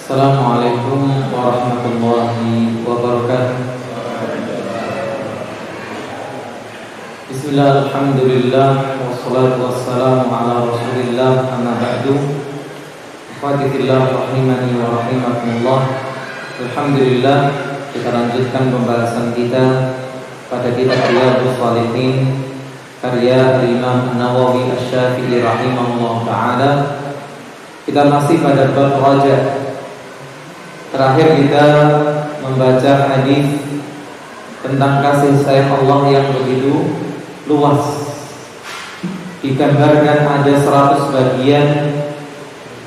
Assalamualaikum warahmatullahi wabarakatuh. Bismillah, alhamdulillah, wassalatu wassalamu ala rasulillah, amma ba'du. Ikhwatifillah rahimani wa rahimakumullah. Alhamdulillah, kita lanjutkan pembahasan kita pada kitab Riyadhus Shalihin karya Imam Nawawi Asy-Syafi'i rahimahullah ta'ala. Kita masih pada bab raja. Terakhir kita membaca hadis tentang kasih sayang Allah yang begitu luas. Digambarkan ada 100 bagian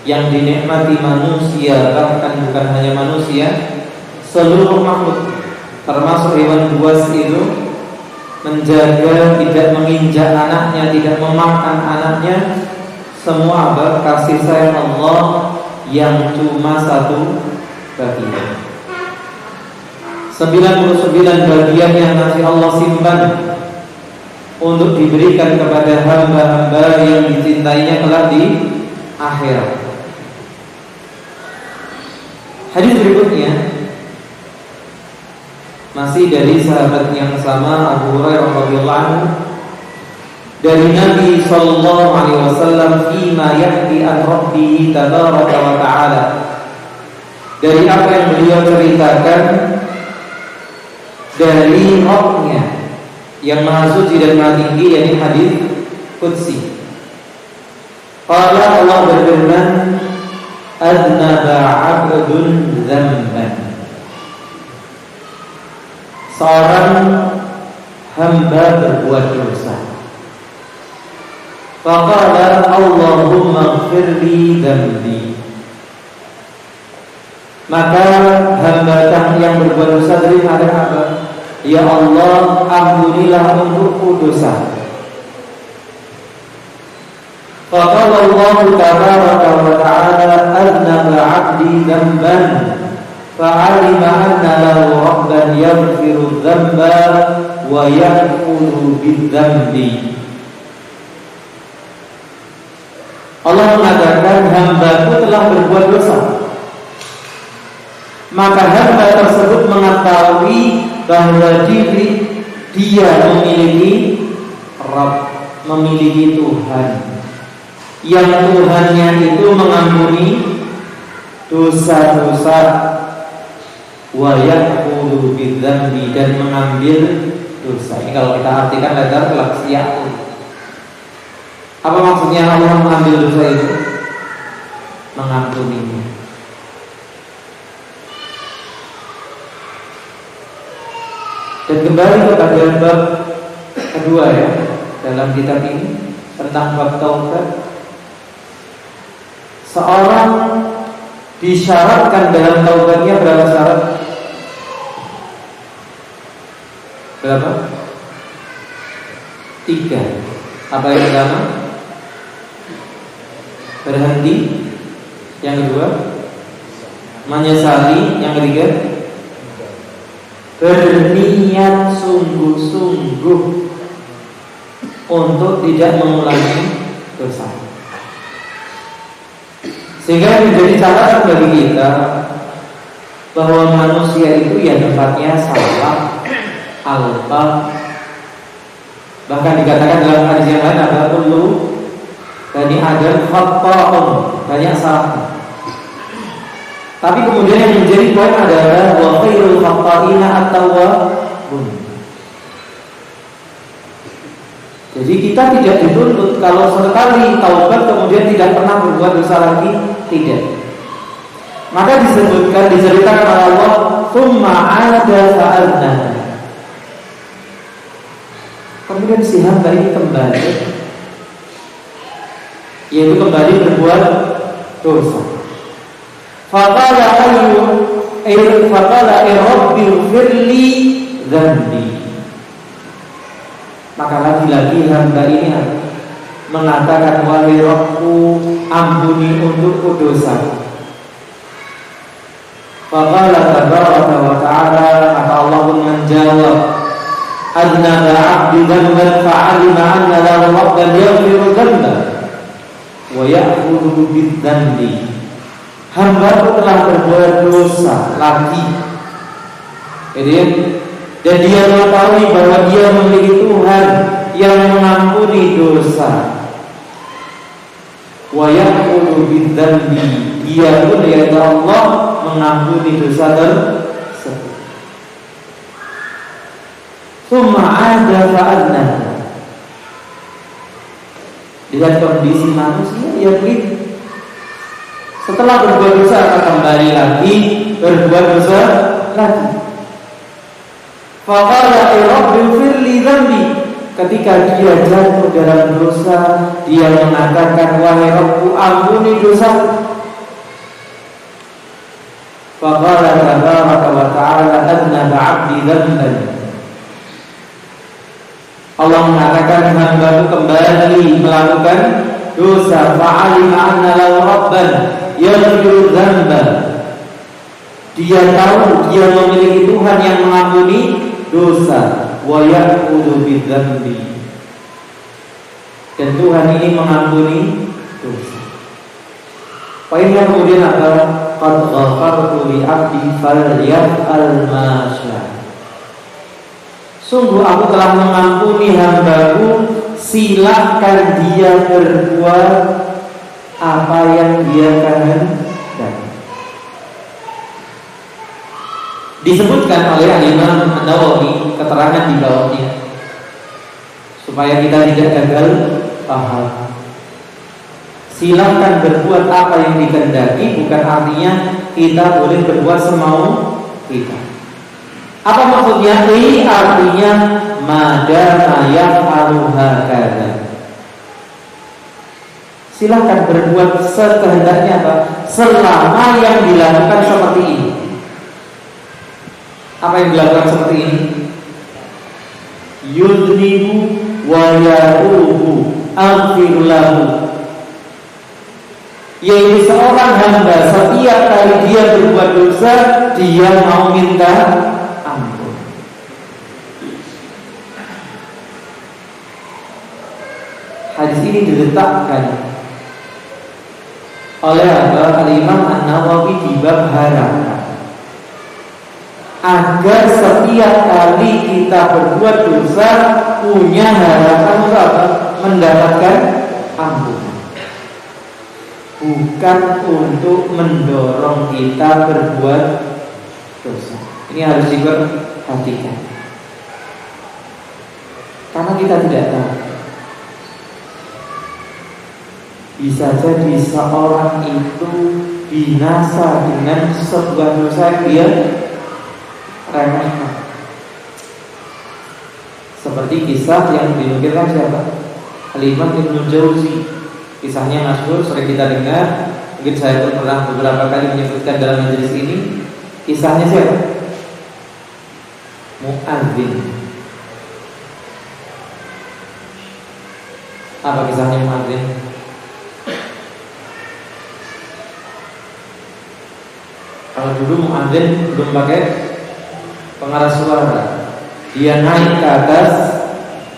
yang dinikmati manusia, bahkan bukan hanya manusia, seluruh makhluk termasuk hewan buas itu menjaga tidak menginjak anaknya, tidak memakan anaknya. Semua kasih sayang Allah yang cuma satu bagian. 99 bagian yang nanti Allah simpan untuk diberikan kepada hamba-hamba yang dicintainya kelak di akhirat. Hadis berikutnya masih dari sahabat yang sama, Abu Hurairah radhiyallahu anhu, dari Nabi sallallahu alaihi wasallam fima yahdi an rabbih tabaraka wa ta'ala, dari apa yang beliau ceritakan dari Rabb-Nya yang Maha Suci dan Maha Tinggi, yakni hadis qudsi. Qala, Allah berfirman, adnaba 'abdun dzamban, seorang hamba berbuat dosa. Faqala, Allahumma ighfirli dzambi, maka hamba yang berbuat dosa dari apa? Ya Allah, ampunilah untukku dosa. Faqala Allah tabaraka wa ta'ala, adnaba 'abdi dzamban fa'alima anna lahu rabban yaghfiru dzamba wa ya'khudhu bidzambi. Allah mengatakan, hambaku telah berbuat dosa. Maka hamba tersebut mengetahui bahwa dia memiliki Rabb, memiliki Tuhan, yang Tuhannya itu mengampuni dosa-dosa, wa ya'khudhu bidzambi, dan mengambil dosa. Ini kalau kita artikan letter laksiyah. Apa maksudnya Allah mengambil dosa itu? Mengampuninya. Dan kembali kepada bab kedua ya dalam kitab ini tentang bab taubat. Seorang disyaratkan dalam taubatnya berapa syarat? Berapa? 3. Apa yang pertama? Berhenti. Yang kedua, menyesali. Yang ketiga, berniat sungguh-sungguh untuk tidak mengulangi dosa. Sehingga menjadi catatan bagi kita bahwa manusia itu ya tempatnya salah, alpa. Bahkan dikatakan dalam hadis yang lain, ada kullu bani Adam khata'un, banyak salah. Tapi kemudian yang menjadi poin adalah wa khairul khata'ina at-tawwabun. Jadi kita tidak dituntut kalau sekali taubat kemudian tidak pernah berbuat dosa lagi, tidak. Maka diceritakan oleh Allah, tsumma 'ada fa'adna. Kemudian si hamba ini kembali, yaitu kembali berbuat dosa. Faqala rabbi ighfirli dzambi. Maka lagi-lagi hamba ini mengatakan, wahai Rabbku, ampuni untukku dosa. Faqala tabaraka wa ta'ala, maka Allah pun menjawab, adnaba 'abdi dzamban fa'alima anna lahu rabban yaghfiru dzamba wa ya'khudhu bidzambi. hamba telah berbuat dosa lagi. Jadi, dan dia mengetahui bahwa dia memiliki Tuhan yang mengampuni dosa. Wa yaqulu bidzambi, dia pun yaitu Allah mengampuni dosa tersebut. Tsumma 'ada fa'adna. Lihat kondisi manusia yang begitu. Setelah berbuat dosa akan kembali lagi berbuat dosa lagi. Faqala rabbi firli dzambi. Ketika dia jatuh dalam dosa, dia mengatakan, wahai Rabbku, ampuni dosa. Faqala tabaraka wa ta'ala adnaba 'abdi dzamban. Allah mengatakan hamba-Mu kembali melakukan dosa. Fa'alima anna lahu rabban yaghfiru dzamba. Dia tahu dia memiliki Tuhan yang mengampuni dosa. Wa ya'khudhu bidzambi. Dan Tuhan ini mengampuni dosa. Poinnya kemudian adalah qad ghafartu li 'abdi falyaf'al ma syaa. Sungguh aku telah mengampuni hamba-Ku, silakan dia berbuat apa yang dia kehendaki. Disebutkan oleh Imam An-Nawawi keterangan di bawahnya supaya kita tidak gagal paham. Silakan berbuat apa yang dikehendaki bukan artinya kita boleh berbuat semau kita. Apa maksudnya? Ini artinya madama yaf'alu hakadha. Silakan berbuat sekehendaknya apa? Selama yang dilakukan seperti ini. Apa yang dilakukan seperti ini? Yudnibu wa ya'ubu aghfir lahu. Yaitu seorang hamba setiap kali dia berbuat dosa, dia mau minta ampun. Hadis ini diletakkan oleh Al-Imam An-Nawawi di bab harapan, agar setiap kali kita berbuat dosa punya harapan untuk apa? Mendapatkan ampunan, bukan untuk mendorong kita berbuat dosa. Ini harus diperhatikan, karena kita tidak tahu, bisa jadi seorang itu binasa dengan sebuah dosa yang dia remehkan. Seperti kisah yang dinukilkan siapa? Al-Imam Ibnu Jauzi. Kisahnya masyhur, sering kita dengar. Mungkin saya pun pernah beberapa kali menyebutkan dalam majelis ini. Kisahnya siapa? Mu'adzin. Apa kisahnya Mu'adzin? Kalau dulu Mu'adzin belum pakai pengeras suara, dia naik ke atas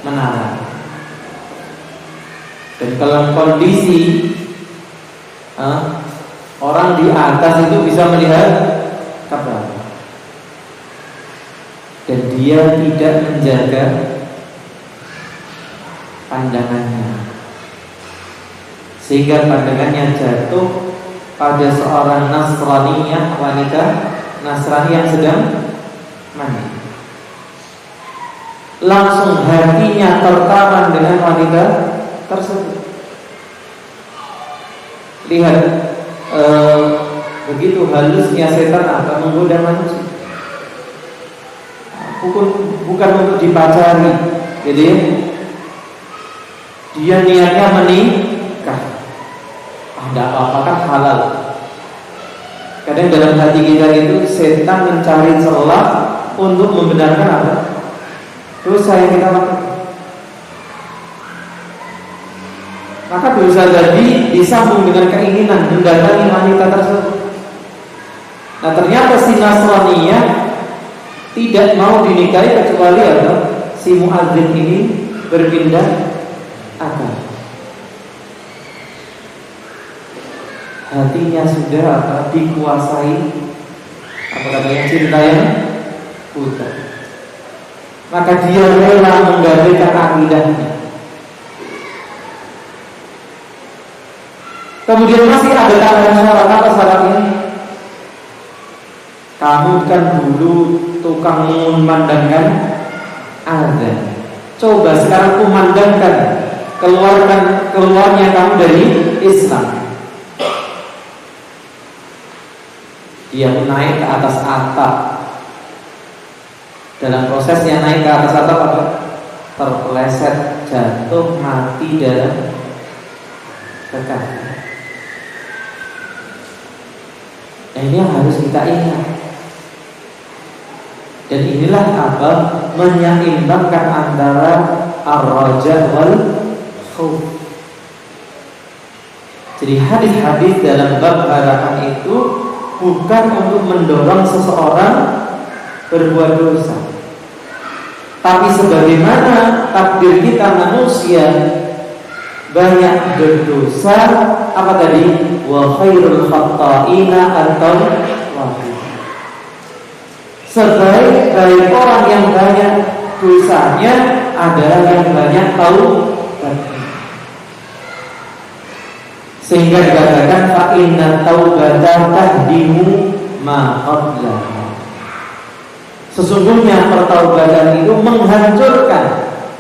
menara, dan kalau kondisi orang di atas itu bisa melihat kabar, dan dia tidak menjaga pandangannya, sehingga pandangannya jatuh pada seorang Nasraniyah, wanita Nasrani yang sedang mandi. Langsung hatinya tertaman dengan wanita tersebut. Lihat begitu halusnya setan akan menggoda manusia. Bukan untuk dipacari. Jadi dia niatnya menikah. Tidak apa-apa kan halal. Kadang dalam hati kita itu setan mencari celah untuk membenarkan apa? Dosa yang kita lakukan. Maka dosa tadi disambung dengan keinginan mendatangi wanita tersebut. Nah, ternyata si Nasraniyah tidak mau dinikahi kecuali apa? Si Mu'adzin ini berpindah agama. hatinya sudah dikuasai apa katanya cinta yang buta, maka dia rela menggadaikan akidahnya. Kemudian masih ada tambahan syarat. Apa syarat ini? Kamu kan dulu tukang memandangkan azan. Coba sekarang kumandangkan keluarnya kamu dari Islam. Dia pun naik ke atas atap. Dalam prosesnya naik ke atas atap apa? Terpeleset, jatuh, mati dalam kekasih. Nah, ini yang harus kita ingat. Dan inilah apa? Menyeimbangkan antara ar-raja wal khauf. Jadi hadis-hadis dalam bab harapan itu bukan untuk mendorong seseorang berbuat dosa, tapi sebagaimana takdir kita manusia banyak berdosa, apa tadi? Wa khairul khata'ina at-tawwabun. Sebaik-baik orang yang banyak dosanya adalah yang banyak taubat. Sehingga dikatakan fa inna taubata tahdimu ma qablaha. Sesungguhnya pertaubatan itu menghancurkan,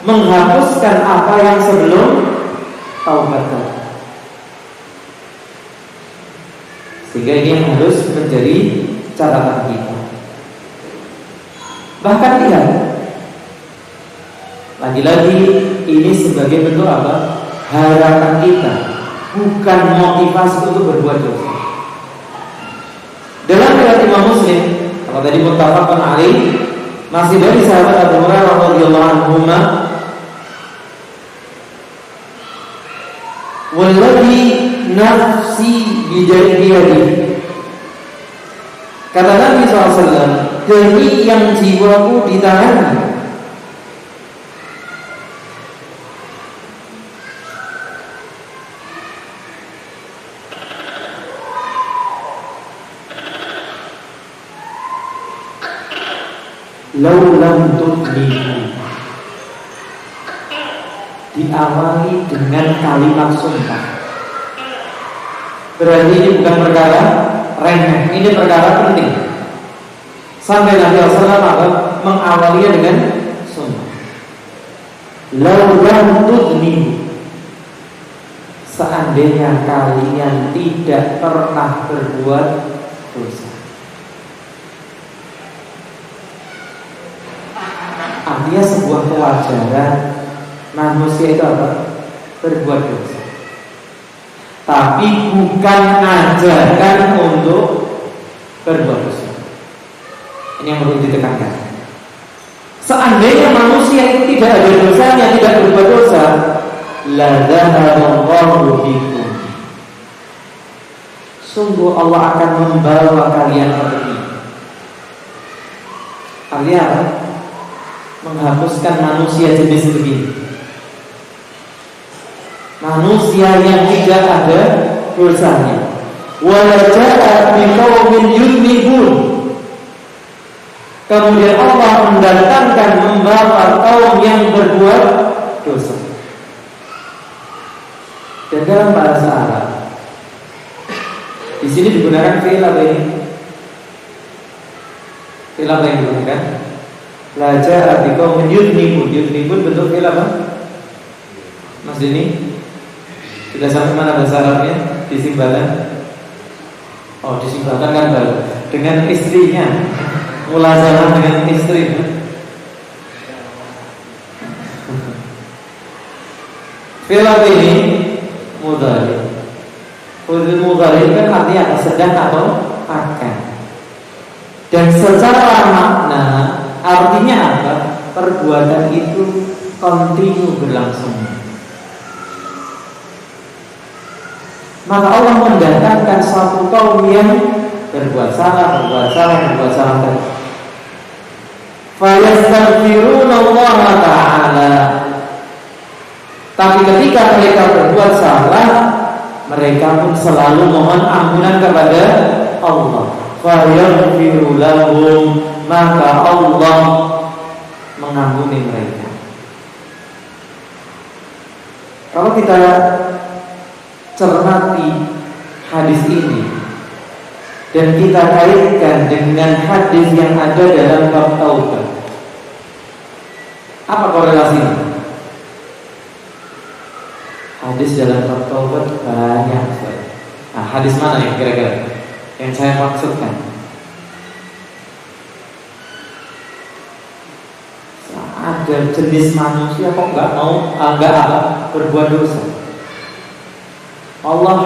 menghapuskan apa yang sebelum taubat. Sehingga ini yang harus menjadi catatan kita. Bahkan lihat, lagi-lagi ini sebagai bentuk apa? Harapan kita, bukan motivasi untuk berbuat dosa. Dalam riwayat Imam Muslim, kalau tadi muttafaqun alaih, masih dari sahabat Abu Hurairah radhiyallahu anhu, "Wallazi nafsi biyadihi." Kata Nabi SAW, demi yang jiwaku di tangannya. Laulam tudniku, diawali dengan kalimat sumpah. Berarti ini bukan perkara remeh, ini perkara penting. Sampai Nabi SAW mengawalinya dengan sumpah. Laulam tudniku, seandainya kalian tidak pernah berbuat dosa. Artinya sebuah kewajaran manusia itu apa? Berbuat dosa. Tapi bukan ajarkan untuk berbuat dosa. Ini yang perlu ditekankan. Seandainya manusia itu tidak ada dosanya, tidak berbuat dosa, la dzaharallahu bikum, sungguh Allah akan membawa kalian pergi. Artinya apa? Menghapuskan manusia jenis begini, manusia yang tidak ada dosanya. Walaja'a biqaumin yudnibun, kemudian Allah mendatangkan, membawa kaum yang berbuat dosa. Dan dalam bahasa Arab di sini digunakan fi'il apa ini? Fi'il apa yang digunakan? Laja biqaumin yudnibun. Yudnibun bentuk fi'il apa? Mas Dini, sudah sampai mana bahasa Arabnya? Disimbalan. Oh, disimbalan kan baru dengan istrinya, mulazamah dengan istri. Fi'il apa ini? Mudhari. Fi'il mudhari kan artinya sedang atau akan. Dan secara makna artinya apa? Perbuatan itu kontinu berlangsung. Maka Allah mendatangkan satu kaum yang berbuat salah tadi. Fayastaghfiruna Allah Ta'ala. Tapi ketika mereka berbuat salah, mereka pun selalu mohon ampunan kepada Allah. Fayaghfiru lahum, maka Allah mengampuni mereka. Kalau kita cermati hadis ini dan kita kaitkan dengan hadis yang ada dalam bab taubat, apa korelasinya? Hadis dalam bab taubat banyak sekali. Nah, hadis mana yang kira-kira yang saya maksudkan? Ada jenis manusia kok nggak mau berbuat dosa. Allah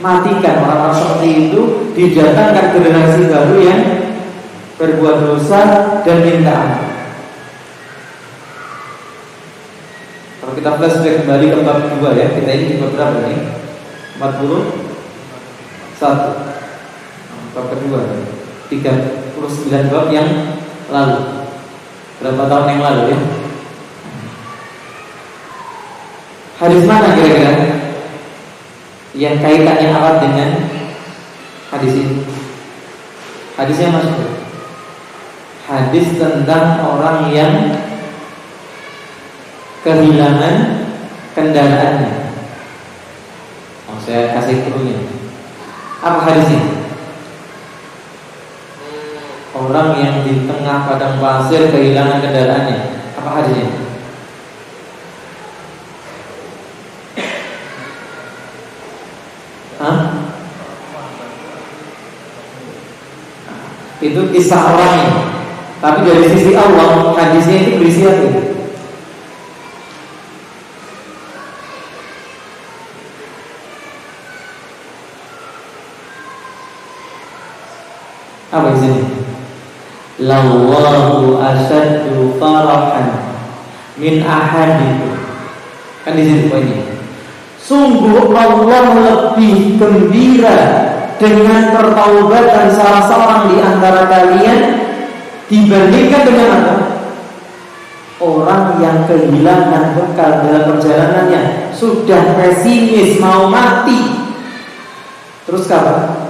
matikan orang-orang seperti itu, didatangkan generasi baru yang berbuat dosa dan minta ampun. Kalau kita flashback kembali ke bab 2 ya, kita ini di bab berapa nih? 41. Bab kedua 39 bab yang lalu. Berapa tahun yang lalu ya? Hadis mana kira-kira yang kaitannya erat dengan hadis ini? Hadisnya masuk. Hadis tentang orang yang kehilangan kendaraannya. Saya kasih clue-nya. Apa hadisnya? Orang yang di tengah padang pasir kehilangan kendaraannya. Apa hadisnya? Hah? Itu kisah orangnya. Tapi dari sisi Allah, hadisnya itu berisi apa? Apa di sini? Lawallahu asyaddu farahan min ahadikum. Kan di sini poinnya. Sungguh Allah lebih gembira dengan pertaubatan salah seorang di antara kalian dibandingkan dengan apa? Orang yang kehilangan bekal dalam perjalanannya, sudah pesimis mau mati. Terus kapan?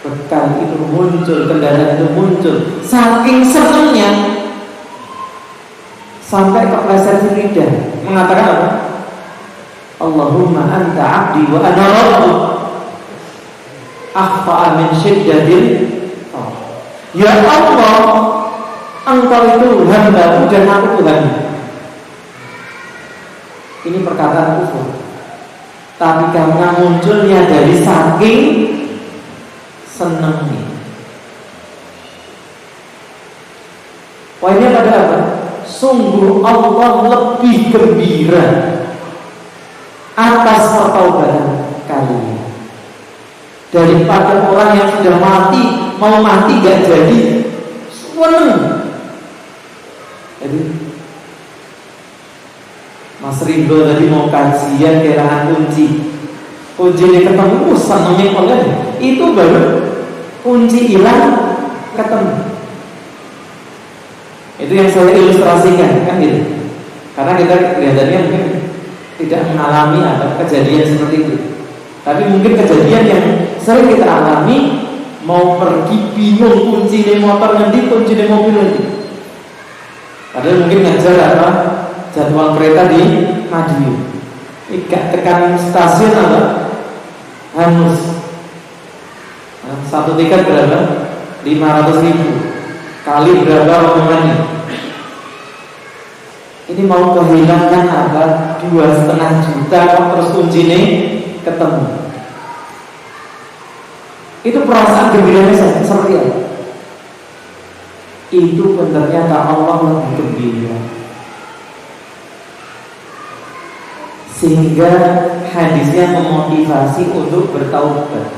Bekal itu muncul, kendaraan itu muncul, saking senangnya sampai kepleset lidah mengatakan apa? Allahumma anta abdi wa ana rabbuk, akhfa'a min syiddatil. Ya Allah, Engkau itu hamba-Mu dan aku Tuhan. Ini perkataan kufur, tapi karena munculnya dari saking senang nih. Poinnya pada apa? Sungguh Allah lebih gembira atas pertaubatan kalian daripada orang yang sudah mati, mau mati gak jadi seneng. Jadi Mas Ringo tadi mau kajian kehilangan kuncinya ketemu, senengnya oleh itu baru kunci hilang ketemu. Itu yang saya ilustrasikan kan gitu. Karena kita kelihatannya mungkin tidak mengalami atau kejadian seperti itu, tapi mungkin kejadian yang sering kita alami, mau pergi bingung kunci di motor nanti, kunci di mobil nanti. Padahal mungkin ngajar apa jadwal kereta di Madiun, gak tekan stasiun apa hangus. Satu tiket berapa? 500.000 kali berapa omongannya? Ini mau kehilangan apa? 2,5 juta kok terus kunci ini ketemu. Itu perasaan gembiranya seperti apa? Itu ternyata Allah lebih gembira, sehingga hadisnya memotivasi untuk bertaubat,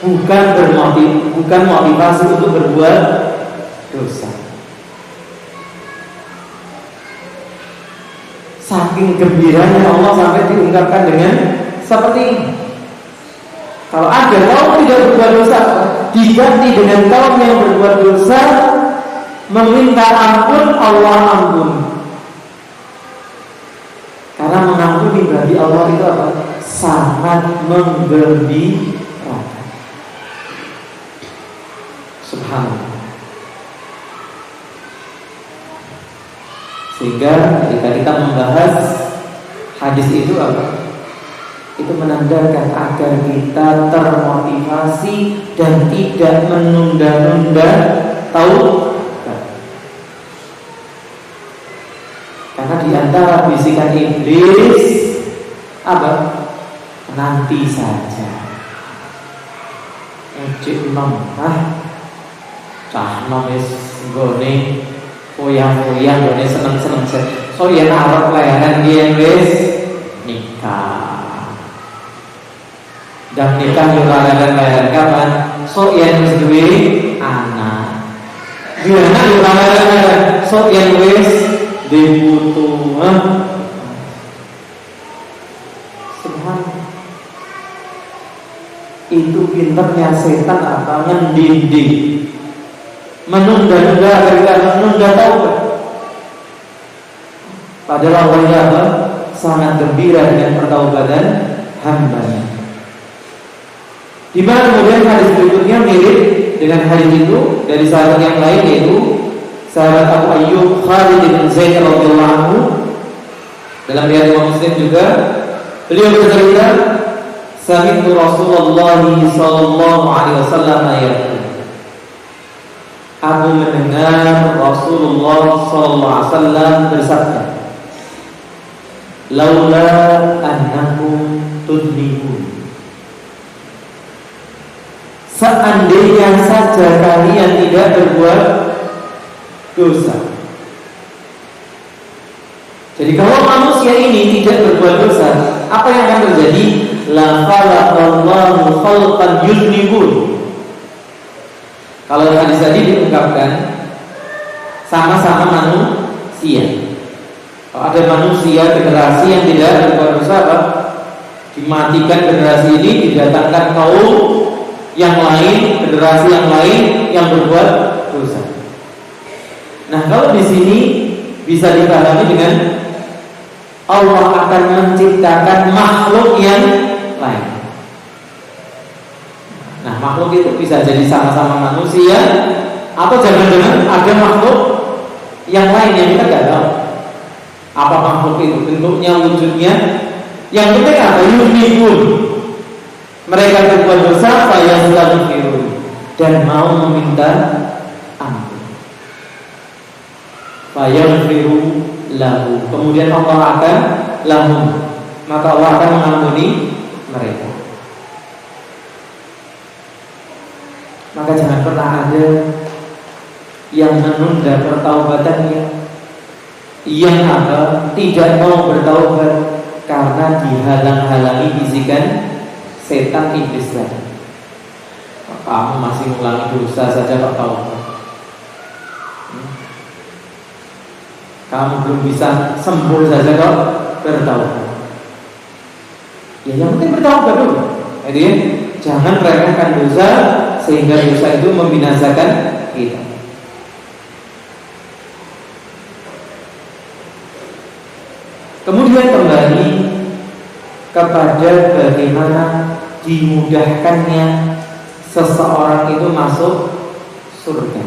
bukan motivasi untuk berbuat dosa. Saking gembiranya Allah sampai diungkapkan dengan seperti ini. Kalau ada kaum tidak berbuat dosa, diganti dengan kaum yang berbuat dosa, meminta ampun, Allah ampun. Karena mengampuni berarti Allah itu apa? sangat menggembirakan. Subhanallah. Sehingga ketika kita membahas hadis itu apa? Itu menandakan agar kita termotivasi dan tidak menunda-nunda taubat. Karena di antara bisikan iblis apa? Nanti saja. Ejek nom, cah nom wis nggone foya-foya nggone seneng-seneng. So yen arep layanan dia wis nikah. Dan nikah juga layanan kapan? So yen wis duwe anak. Duwe anak juga layanan. So yen wis diputu. Itu pinternya setan apa? Mendinding, menunda-nunda agar kita menunda taubat. Padahal Allah apa? Sangat gembira dengan pertaubatan hambanya. Di mana kemudian hadis berikutnya mirip dengan hadis itu dari sahabat yang lain, yaitu sahabat Abu Ayyub Khalid bin Zaid radhiyallahu anhu. Dalam riwayat Imam Muslim juga beliau bercerita, sami'tu Rasulullah sallallahu alaihi wasallam yaqul, aku mendengar Rasulullah sallallahu alaihi wasallam bersabda, laula annakum tudnibun, seandainya saja kalian tidak berbuat dosa. Jadi kalau manusia ini tidak berbuat dosa, apa yang akan terjadi? La khalaqallahu khalqan yudnibun. Kalau hadis tadi diungkapkan sama-sama manusia. Kalau ada manusia generasi yang tidak berbuat dosa, apa? Dimatikan generasi ini, didatangkan kaum yang lain, generasi yang lain yang berbuat dosa. Nah, kalau di sini bisa dipahami dengan Allah akan menciptakan makhluk yang lain. Nah, makhluk itu bisa jadi sama-sama manusia, atau jangan-jangan ada makhluk yang lain yang kita tidak tahu. Apa makhluk itu? Bentuknya, wujudnya. Yang penting apa? Yunibun. Mereka berbuat dosa, fayastaghfirun, dan mau meminta ampun. Fayaghfiru lahu. Kemudian Allah akan lahum, maka Allah akan mengampuni mereka. Maka jangan pernah ada yang menunda pertaubatannya, yang apa? Tidak mau bertaubat karena dihalang-halangi bisikan setan iblis tadi. Kamu masih mengulangi dosa saja kok taubat. Kamu belum bisa sembuh saja kok bertaubat. Ya yang penting bertaubat dulu. Jadi jangan meremehkan dosa sehingga dosa itu membinasakan kita. Kemudian kembali kepada bagaimana dimudahkannya seseorang itu masuk surga.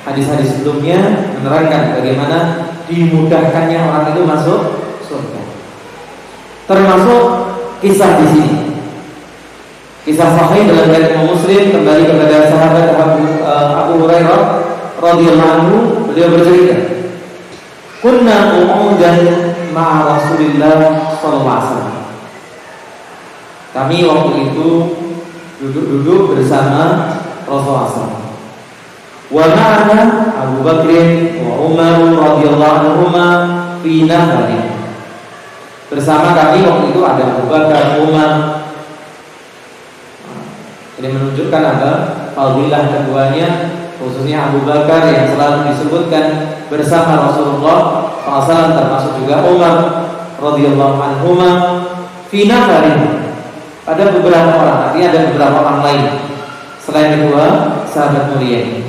Hadis-hadis sebelumnya menerangkan bagaimana dimudahkannya orang itu masuk surga. Termasuk kisah di sini. Kisah sahih dalam riwayat Imam Muslim kembali kepada sahabat Abu Hurairah radhiyallahu anhu, beliau bercerita, "Kunna qu'udan ma'a Rasulillah sallallahu alaihi wasallam." Kami waktu itu duduk-duduk bersama Rasulullah SAW. Wa ma'ana Abu Bakr wa Umar radhiyallahu anhuma fi nahrin. Bersama kami waktu itu ada Abu Bakar, Umar. Ini menunjukkan apa? Fadilah keduanya, khususnya Abu Bakar yang selalu disebutkan bersama Rasulullah SAW, termasuk juga Umar radhiyallahu anhuma fi nahrin. Ada beberapa orang, artinya ada beberapa orang lain selain kedua sahabat mulia ini.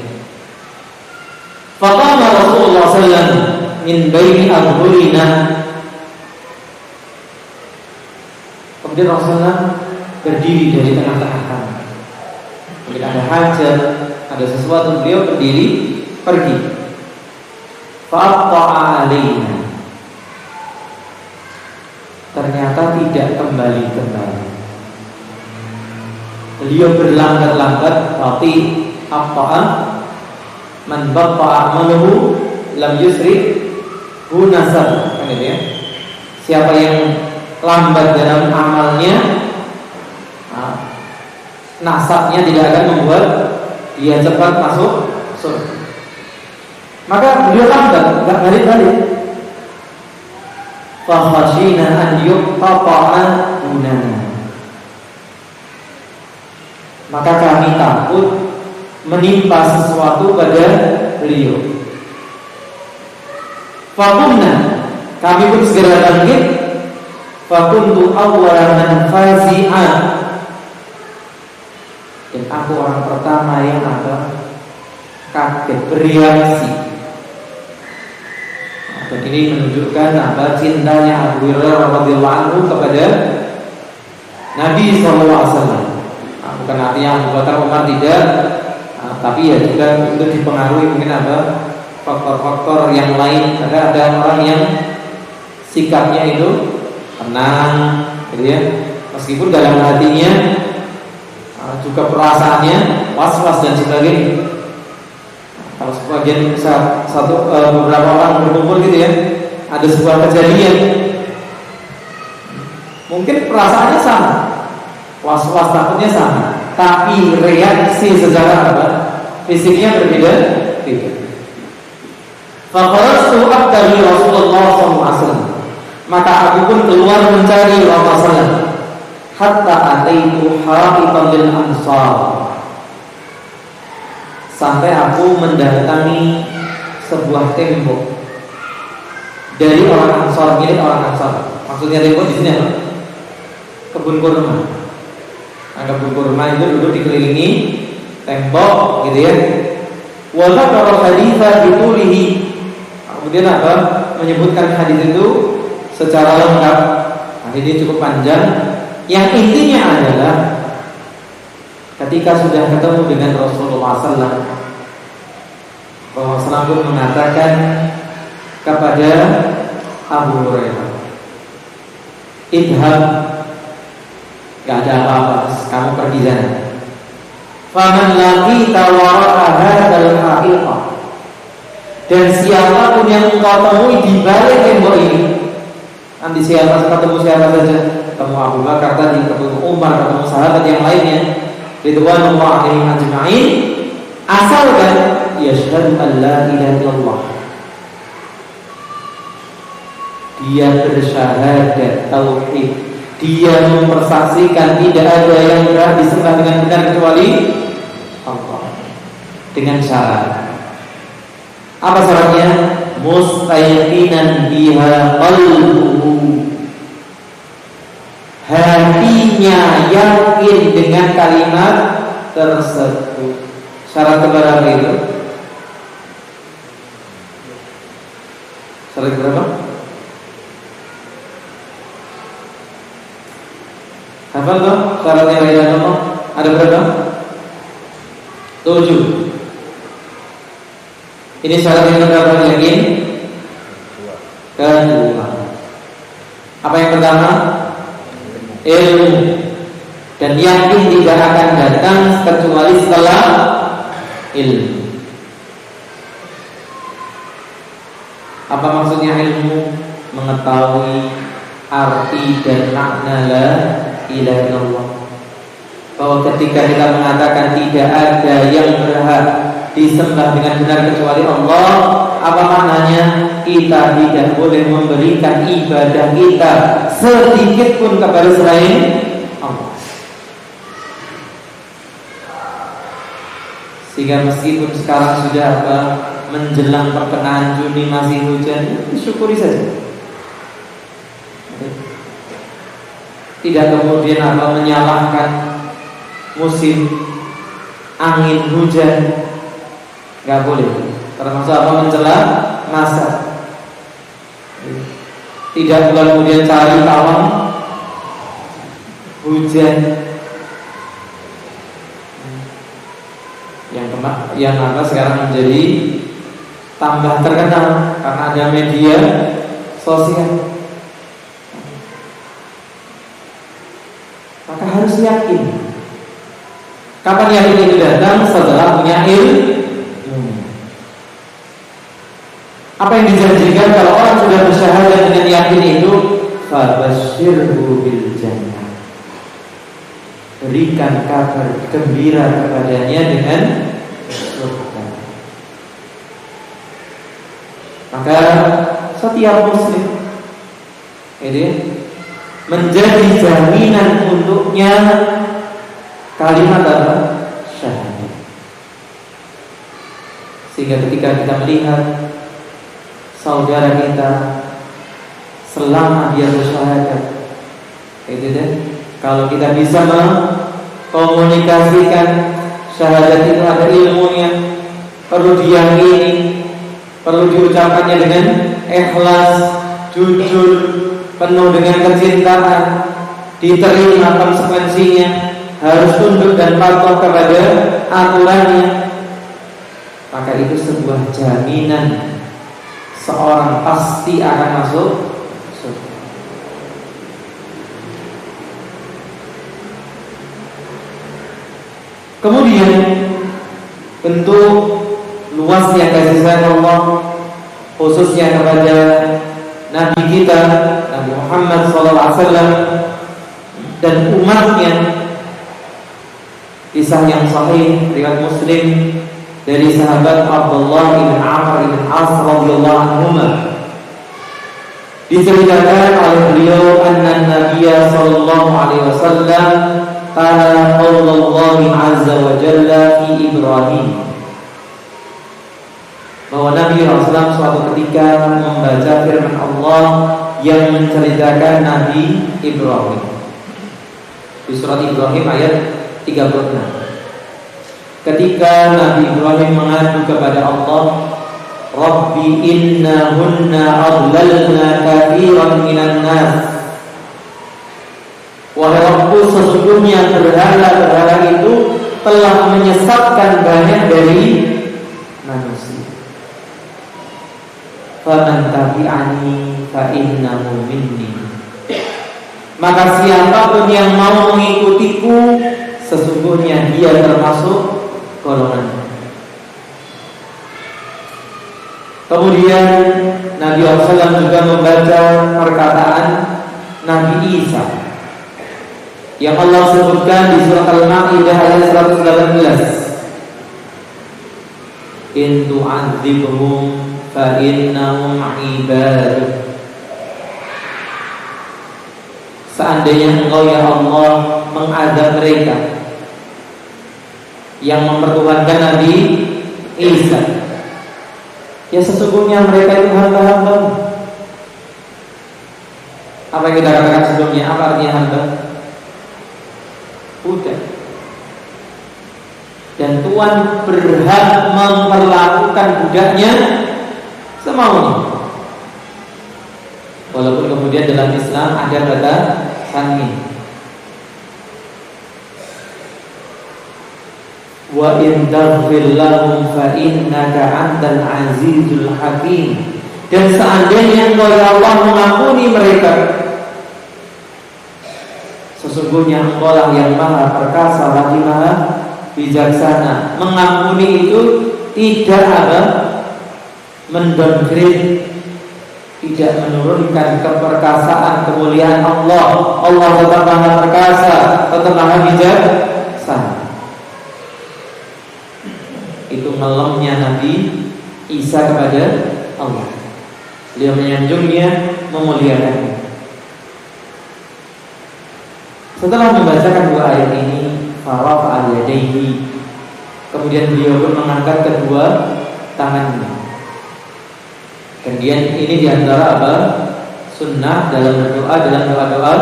Faqama Rasulullah sallallahu min baini adhurina. Kemudian Rasulullah berdiri dari tengah-tengah kami. Mungkin ada hajat, ada sesuatu, beliau berdiri pergi. Fa'atta'a alaina. Ternyata tidak kembali-kembali. Beliau berlambat-lambat, tapi atta'a man batta'a amaluhu lam yusri hu nasab. Kan itu ya. Siapa yang lambat dalam amalnya, nasabnya tidak akan membuat dia cepat masuk surga. Maka beliau lambat, enggak balik-balik. Fa khashina an yuqta'a dunana. Maka kami takut menimpa sesuatu pada beliau. Fakunna, kami pun segera bangkit. Fakuntu awwalan man fazi'a. Dan aku orang pertama yang kaget, bereaksi. Dan ini menunjukkan cintanya Abu Hurairah radhiyallahu anhu kepada Nabi SAW. Bukan artinya Abu Bakar Umar tidak, tapi ya juga itu dipengaruhi mungkin faktor-faktor yang lain. Ada orang yang sikapnya itu tenang, gitu ya, meskipun dalam hatinya juga perasaannya was-was dan sebagainya. Kalau sebagian beberapa orang berkumpul gitu ya, ada sebuah kejadian, mungkin perasaannya sama, was-was takutnya sama, tapi reaksi secara fisiknya berbeda. Fakharajtu abtaghi Rasulullah SAW. Maka aku pun keluar mencari Rasulullah hatta ataitu ha'itan lil ansar. Sampai aku mendatangi sebuah tembok dari orang Ansar, milik orang Ansar. Maksudnya tembok di sini apa? Kebun kurma. Nah, kebun kurma itu dulu dikelilingi tembok, gitu ya. Wa dzakara haditsa bitulihi. Kemudian apa? Menyebutkan hadis itu secara lengkap. Nah, ini cukup panjang. Yang intinya adalah ketika sudah ketemu dengan Rasulullah SAW, Rasulullah pun mengatakan kepada Abu Hurairah, idhab, gak ada apa-apa, kamu pergi sana. Faman laqita wara'a hadzal haqiqah. Dan siapapun yang engkau temui di balik tembok ini, nanti ketemu siapa saja, ketemu Abu Bakar tadi, ketemu Umar, ketemu sahabat yang lainnya, ridwanullah alaihim ajma'in, asalkan yashhadu an la ilaha illallah, dia bersyahadat tauhid, dia mempersaksikan tidak ada yang berhak disembah dengan benar kecuali Allah, dengan syarat. Apa syaratnya? Mustaqinan biha qalbuhu, hatinya yakin dengan kalimat tersebut. Syarat keberapa itu? Syarat berapa? Hafal toh? Syaratnya la ilaha illallah ada berapa? 7. Ini syarat yang berapa? Yakin? Kedua. Apa yang pertama? Ilmu. Dan yakin tidak akan datang kecuali setelah ilmu. Apa maksudnya ilmu? Mengetahui arti dan makna la ilaha illallah. Bahwa ketika kita mengatakan tidak ada yang berhak disembah dengan benar kecuali Allah, apa maknanya? Kita tidak boleh memberikan ibadah kita sedikit pun kepada selain Allah. Sehingga meskipun sekarang sudah menjelang pertengahan Juni masih hujan, syukuri saja. Tidak kemudian menyalahkan musim angin hujan, nggak boleh. Termasuk mencela masa. Tidak kemudian cari tawang hujan yang apa sekarang menjadi tambah terkenal karena ada media sosial. Maka harus yakin. Kapan yakin itu datang? Setelah punya ilmu. Apa yang dijanjikan kalau orang sudah bersyahadat dengan yakin itu? Fabasyirhu bil jannah. Berikan kabar gembira kepadanya dengan surga. Maka setiap muslim ini menjadi jaminan untuknya kalimat apa? Syahadat. Sehingga ketika kita melihat saudara kita selama dia bersyahadat, itu deh. Kalau kita bisa mengkomunikasikan syahadat itu ada ilmunya, perlu diyakini, perlu diucapkannya dengan ikhlas, jujur, penuh dengan kecintaan, diterima konsekuensinya, harus tunduk dan patuh kepada aturannya. Maka itu sebuah jaminan seorang pasti akan masuk surga. Kemudian bentuk luasnya kasih sayang Allah khususnya kepada Nabi kita Nabi Muhammad SAW dan umatnya. Kisah yang sahih riwayat Muslim dari sahabat Abdullah bin Amr bin As radhiyallahu anhuma, diceritakan oleh beliau anna Nabiya sallallahu alaihi wasallam qala qaulullah azza wa jalla fi Ibrahim, bahwa Nabi Rasulullah suatu ketika membaca firman Allah yang menceritakan Nabi Ibrahim di surat Ibrahim ayat 36. Ketika Nabi Ibrahim mengadu kepada Allah, Rabbi innahunna adlalna katsiran minan nas. Wahai Rabbku, sesungguhnya berhala-berhala itu telah menyesatkan banyak dari manusia. Faman tabi'ani fa innahu minni. Maka siapapun yang mau mengikutiku, sesungguhnya dia termasuk golongan. Kemudian Nabi SAW juga membaca perkataan Nabi Isa yang Allah sebutkan di surat Al-Ma'idah ayat 118. In tu'adzibhum fa innahum ibaduk. Seandainya engkau ya Allah mengadab mereka yang mempertuhankan Nabi Isa, ya sesungguhnya mereka itu hamba-hamba. Apa yang kita katakan sebelumnya? Apa artinya hamba? Budak. Dan Tuhan berhak memperlakukan budaknya semaunya. Walaupun kemudian dalam Islam ada batasannya. Wa in taghfir lahum fa innaka antal azizul hakim. Dan seandainya engkau ya Allah mengampuni mereka, sesungguhnya engkau lah yang maha perkasa lagi maha bijaksana. Mengampuni itu tidak ada mendowngrade, tidak menurunkan keperkasaan kemuliaan Allah. Allah tetap maha perkasa, tetap maha bijaksana. Itu ngelemnya Nabi Isa kepada Allah. Beliau menyanjungnya, memuliakannya. Setelah membacakan dua ayat ini, farafa'a yadayhi, kemudian beliau pun mengangkat kedua tangannya. Kemudian ini diantara apa? Sunnah dalam berdoa, dalam doa-doa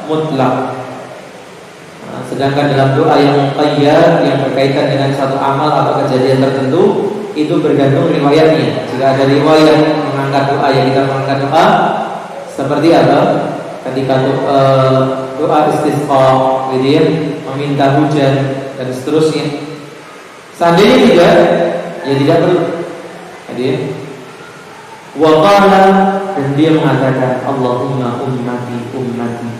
mutlak. Sedangkan dalam doa yang muqayyad yang berkaitan dengan satu amal atau kejadian tertentu, itu bergantung riwayatnya. Jika ada riwayat mengangkat doa, yang kita mengangkat doa seperti apa? Ketika doa istisqa, gitu ya, meminta hujan dan seterusnya. Seandainya tidak, ya tidak perlu. Gitu ya. Wa qala, dan dia mengatakan Allahumma ummati ummati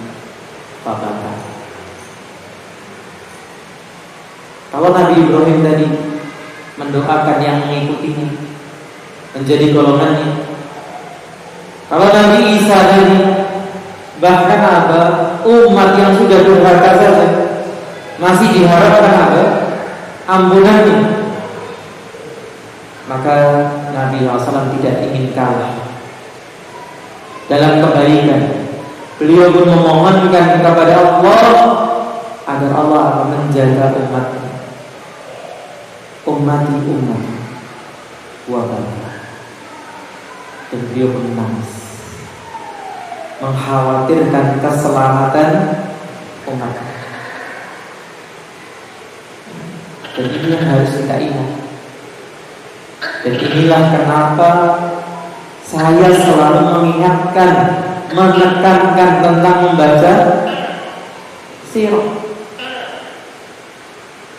fabata. Kalau Nabi Ibrahim tadi mendoakan yang mengikutinya menjadi golongannya. Kalau Nabi Isa tadi bahkan apa, umat yang sudah durhaka saja masih diharapkan apa, ampunannya. Maka Nabi SAW tidak ingin kalah dalam kebaikan. Beliau pun memohonkan kepada Allah agar Allah akan menjaga umatnya. Ummati ummati wa bala. Dan beliau pun menangis, mengkhawatirkan keselamatan umat. Dan ini yang harus kita ingat. Dan inilah kenapa saya selalu mengingatkan, menekankan tentang membaca sirah,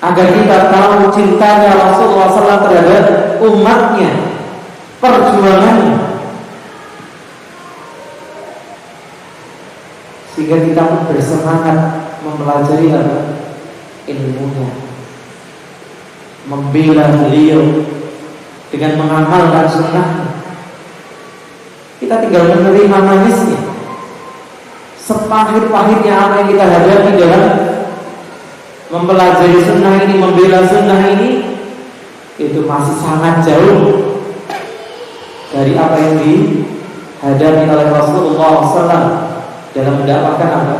agar kita tahu cintanya Rasulullah SAW terhadap umatnya, perjuangannya, sehingga kita pun bersemangat mempelajari apa? Ilmunya, membela beliau dengan mengamalkan sunnahnya. Kita tinggal menerima manisnya. Sepahit-pahitnya apa yang kita hadapi dalam mempelajari sunnah ini, membela sunnah ini, itu masih sangat jauh dari apa yang dihadapi oleh Rasulullah SAW dalam mendapatkan apa?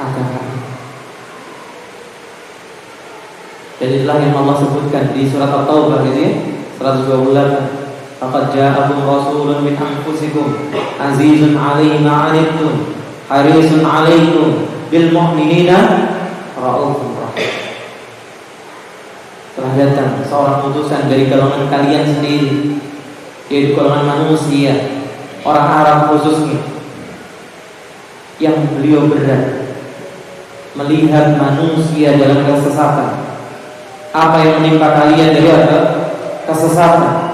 Agama. Dan inilah yang Allah sebutkan di surat At-Taubah, gitu ya, 128. Faqad ja'akum rasulun min anfusikum azizun 'alaihi ma 'anittum harisun 'alaikum bil mu'minina raufur rahim. Telah datang seorang utusan dari golongan kalian sendiri, yaitu golongan manusia, orang Arab khususnya, yang beliau berat melihat manusia dalam kesesatan. Apa yang menimpa kalian dari apa? Kesesatan.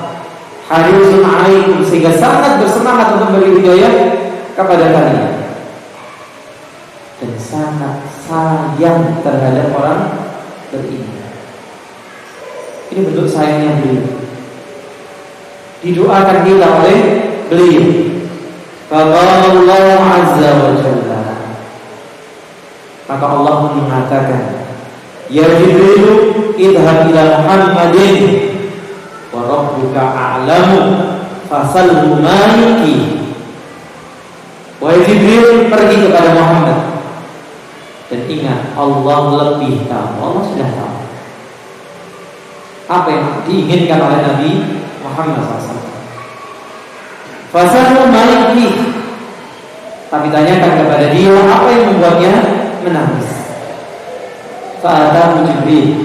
Harisun 'alaikum, sehingga sangat bersemangat untuk memberi hidayah kepada kalian, dan sangat sayang terhadap orang beriman. Ini bentuk sayangnya beliau. Didoakan kita oleh beliau. Faqala azza wa jalla, maka Allah mengatakan, ya Jibril, idhab ila Muhammadin wa rabbuka a'lamu fasalhu maliki. Wahai Jibril, pergi kepada Muhammad dan ingat, Allah lebih tahu. Allah sudah tahu apa yang diinginkan oleh Nabi Muhammad SAW. Fasalhu maliki, tapi tanyakan kepada dia apa yang membuatnya menangis. Fa'atahu Jibril,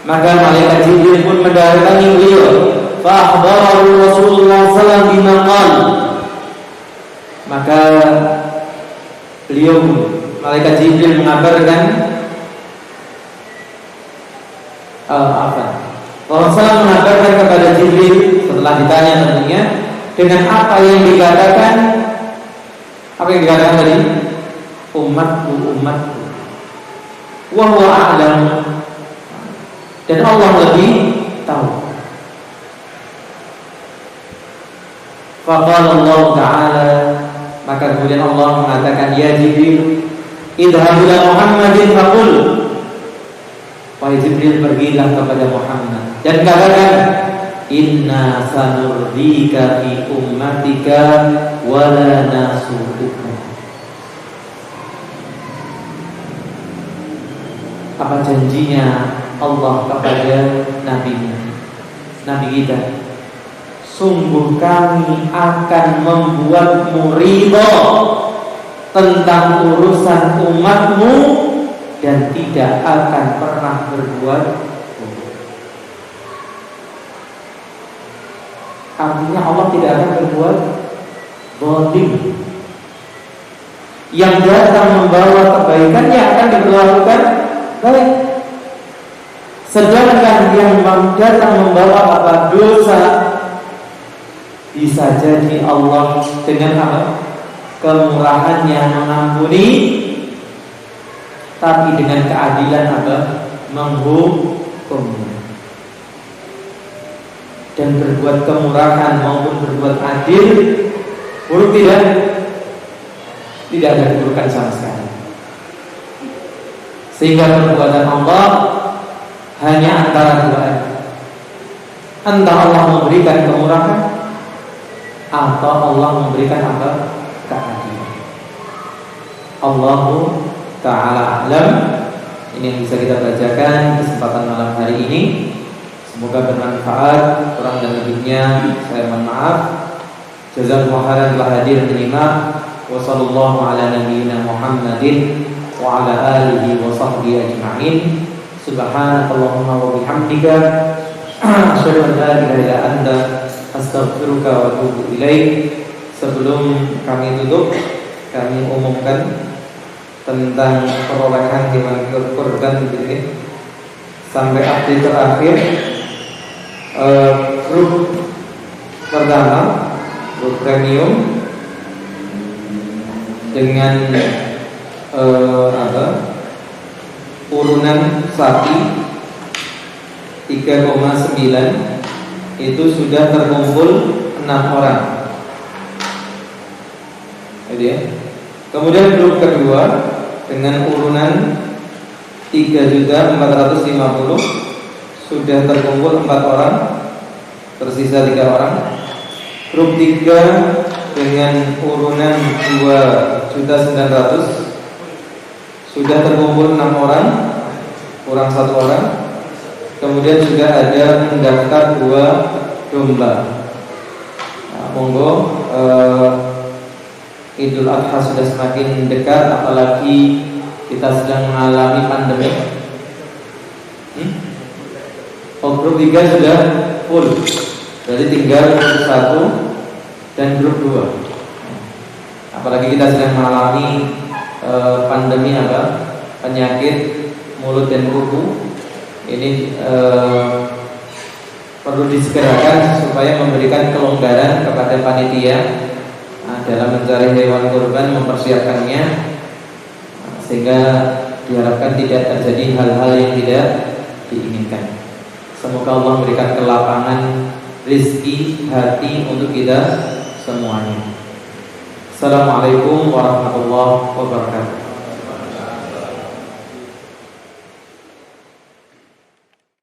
maka malaikat Jibril pun mendatangi beliau. Fa'akhbarahu Rasulullah SAW bima qala, maka beliau, malaikat Jibril mengabarkan Rasulullah mengabarkan kepada Jibril setelah ditanya tentunya dengan apa yang dikatakan. Apa yang dikatakan tadi? Umatku, umatku. Wa huwa a'lam, dan Allah lebih tahu. Faqala Allah Ta'ala, maka kemudian Allah mengatakan, ya Jibril, idhab ila Muhammadin faqul, wahai Jibril, pergilah kepada Muhammad dan katakan, inna sanurdika fi ummatika wa la nasu'uka. Apa janjinya Allah kepada Nabi kita? Sungguh kami akan membuatmu ridha tentang urusan umatmu dan tidak akan pernah berbuat buruk. Artinya Allah tidak akan berbuat zalim. yang datang membawa kebaikan yang akan diperlakukan baik. Sedangkan yang datang membawa apa? Dosa, bisa jadi Allah dengan apa? Kemurahannya mengampuni, tapi dengan keadilan apa? Menghukum. Dan berbuat kemurahan maupun berbuat adil, buruk tidak? Tidak ada keburukan sama sekali. Sehingga perbuatan Allah hanya antara dua. Entah Allah memberikan kemurahan atau Allah memberikan apa? Keadilan. Allahu ta'ala a'lam. Ini yang bisa kita bacakan kesempatan malam hari ini. Semoga bermanfaat. Kurang dan lebihnya saya mohon maaf. Jazakumullah khairan telah hadir menyimak. Wa sallallahu ala nabiyyina Muhammadin wa ala alihi wa sahbihi ajma'in. Subhanakallahumma wa bihamdika asyhadu an la ilaha illa anta astaghfiruka wa atubu ilaik. Sebelum kami tutup, kami umumkan tentang perolehan hewan kurban ini sampai update terakhir. Grup pertama, grup premium dengan urunan sapi 3,9 itu sudah terkumpul 6 orang. Jadi ya. Kemudian grup kedua dengan urunan 3.450 sudah terkumpul 4 orang, tersisa 3 orang. Grup 3 dengan urunan 2.900 sudah terkumpul 6 orang, kurang 1 orang. Kemudian sudah ada mendaftar 2 domba. Nah, monggo, Idul Adha sudah semakin dekat, apalagi kita sedang mengalami pandemi. Grup 3 sudah full, jadi tinggal grup 1 dan grup 2. Apalagi kita sedang mengalami pandemi penyakit mulut dan kuku. Ini perlu disegerakan supaya memberikan kelonggaran kepada panitia dalam mencari hewan kurban, mempersiapkannya, sehingga diharapkan tidak terjadi hal-hal yang tidak diinginkan. Semoga Allah memberikan kelapangan rezeki hati untuk kita semuanya. Assalamualaikum warahmatullahi wabarakatuh.